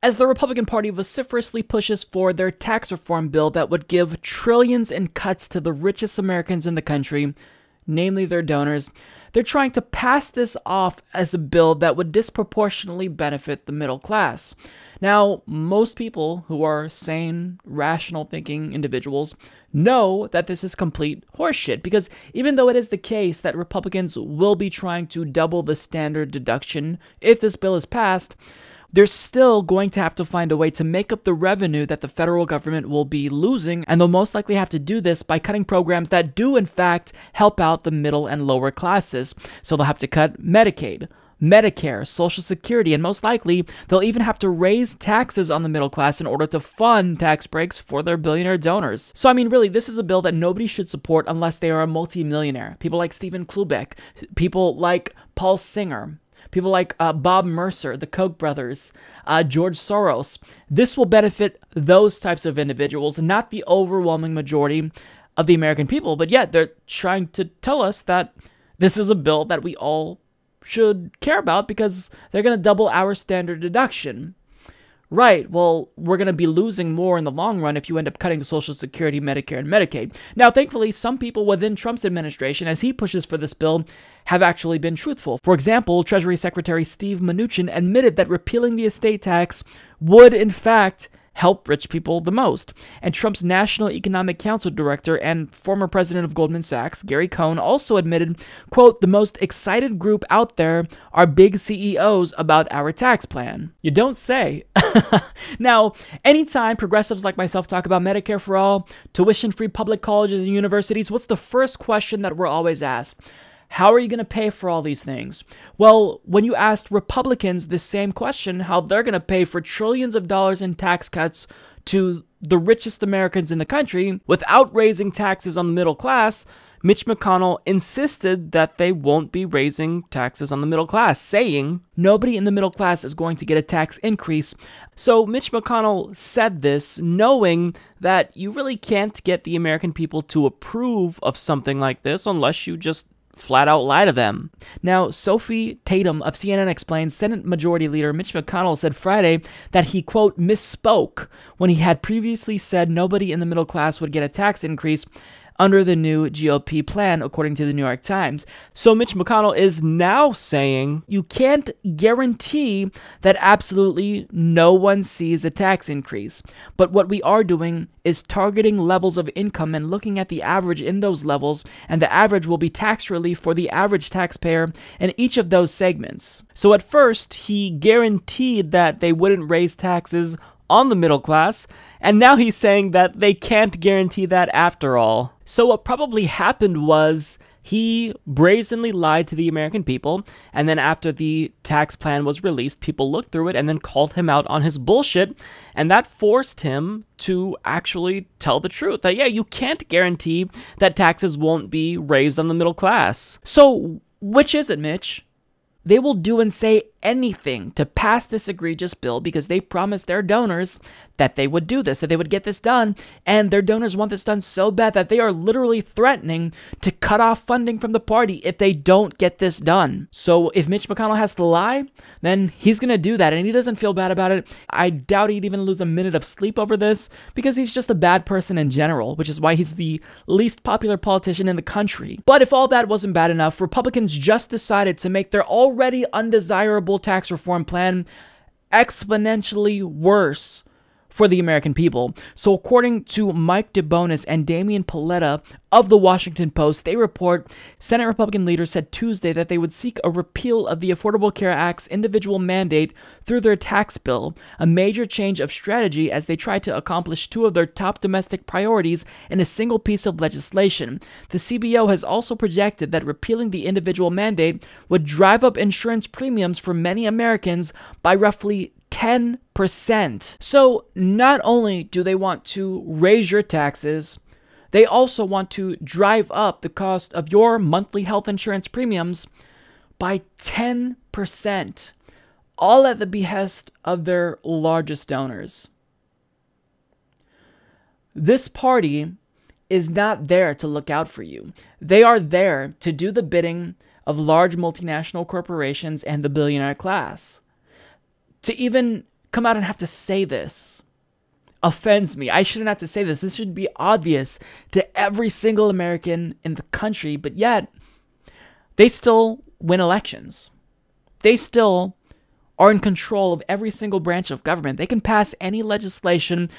as the Republican Party vociferously pushes for their tax reform bill that would give trillions in cuts to the richest Americans in the country, namely their donors. They're trying to pass this off as a bill that would disproportionately benefit the middle class. Now, most people who are sane, rational thinking individuals know that this is complete horseshit, because even though it is the case that Republicans will be trying to double the standard deduction if this bill is passed, they're still going to have to find a way to make up the revenue that the federal government will be losing, and they'll most likely have to do this by cutting programs that do, in fact, help out the middle and lower classes. So they'll have to cut Medicaid, Medicare, Social Security, and most likely, they'll even have to raise taxes on the middle class in order to fund tax breaks for their billionaire donors. So, I mean, really, this is a bill that nobody should support unless they are a multimillionaire. People like Stephen Klubeck, people like Paul Singer, people like Bob Mercer, the Koch brothers, George Soros. This will benefit those types of individuals, not the overwhelming majority of the American people. But yet, they're trying to tell us that this is a bill that we all should care about because they're going to double our standard deduction. Right, well, we're going to be losing more in the long run if you end up cutting Social Security, Medicare, and Medicaid. Now, thankfully, some people within Trump's administration, as he pushes for this bill, have actually been truthful. For example, Treasury Secretary Steve Mnuchin admitted that repealing the estate tax would, in fact, help rich people the most. And Trump's National Economic Council director and former president of Goldman Sachs, Gary Cohn, also admitted, quote, "The most excited group out there are big CEOs about our tax plan." You don't say. Now, anytime progressives like myself talk about Medicare for all, tuition-free public colleges and universities, what's the first question that we're always asked? How are you going to pay for all these things? Well, when you asked Republicans this same question, how they're going to pay for trillions of dollars in tax cuts to the richest Americans in the country without raising taxes on the middle class, Mitch McConnell insisted that they won't be raising taxes on the middle class, saying nobody in the middle class is going to get a tax increase. So Mitch McConnell said this knowing that you really can't get the American people to approve of something like this unless you just flat out lie to them. Now, Sophie Tatum of CNN Explains Senate Majority Leader Mitch McConnell said Friday that he, quote, misspoke when he had previously said nobody in the middle class would get a tax increase under the new GOP plan, according to the New York Times. So Mitch McConnell is now saying you can't guarantee that absolutely no one sees a tax increase. But what we are doing is targeting levels of income and looking at the average in those levels, and the average will be tax relief for the average taxpayer in each of those segments. So at first, he guaranteed that they wouldn't raise taxes on the middle class, and now he's saying that they can't guarantee that after all. So what probably happened was he brazenly lied to the American people, and then after the tax plan was released, people looked through it and then called him out on his bullshit, and that forced him to actually tell the truth, that yeah, you can't guarantee that taxes won't be raised on the middle class. So which is it, Mitch? They will do and say anything to pass this egregious bill because they promised their donors that they would do this, that they would get this done, and their donors want this done so bad that they are literally threatening to cut off funding from the party if they don't get this done. So if Mitch McConnell has to lie, then he's going to do that, and he doesn't feel bad about it. I doubt he'd even lose a minute of sleep over this because he's just a bad person in general, which is why he's the least popular politician in the country. But if all that wasn't bad enough, Republicans just decided to make their already undesirable tax reform plan exponentially worse for the American people. So according to Mike DeBonis and Damian Paletta of the Washington Post, they report Senate Republican leaders said Tuesday that they would seek a repeal of the Affordable Care Act's individual mandate through their tax bill, a major change of strategy as they try to accomplish two of their top domestic priorities in a single piece of legislation. The CBO has also projected that repealing the individual mandate would drive up insurance premiums for many Americans by roughly 10%. So not only do they want to raise your taxes, they also want to drive up the cost of your monthly health insurance premiums by 10%, all at the behest of their largest donors. This party is not there to look out for you. They are there to do the bidding of large multinational corporations and the billionaire class. To even come out and have to say this offends me. I shouldn't have to say this. This should be obvious to every single American in the country, but yet they still win elections. They still are in control of every single branch of government. They can pass any legislation,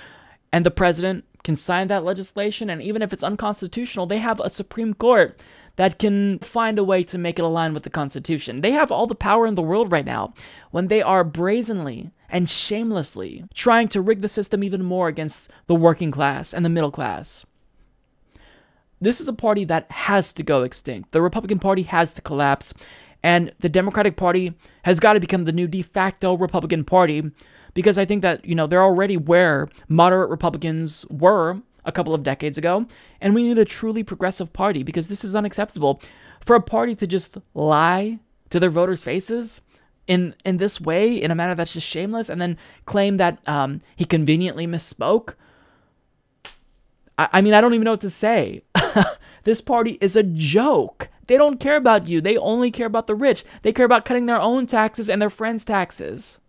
and the president can sign that legislation, and even if it's unconstitutional, they have a Supreme Court that can find a way to make it align with the Constitution. They have all the power in the world right now when they are brazenly and shamelessly trying to rig the system even more against the working class and the middle class. This is a party that has to go extinct. The Republican Party has to collapse, and the Democratic Party has got to become the new de facto Republican Party, because I think that, they're already where moderate Republicans were a couple of decades ago, and we need a truly progressive party, because this is unacceptable. For a party to just lie to their voters' faces in this way, in a manner that's just shameless, and then claim that he conveniently misspoke. I mean, I don't even know what to say. This party is a joke. They don't care about you. They only care about the rich. They care about cutting their own taxes and their friends' taxes.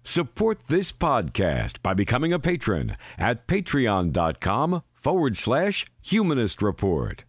Support this podcast by becoming a patron at patreon.com/Humanist Report.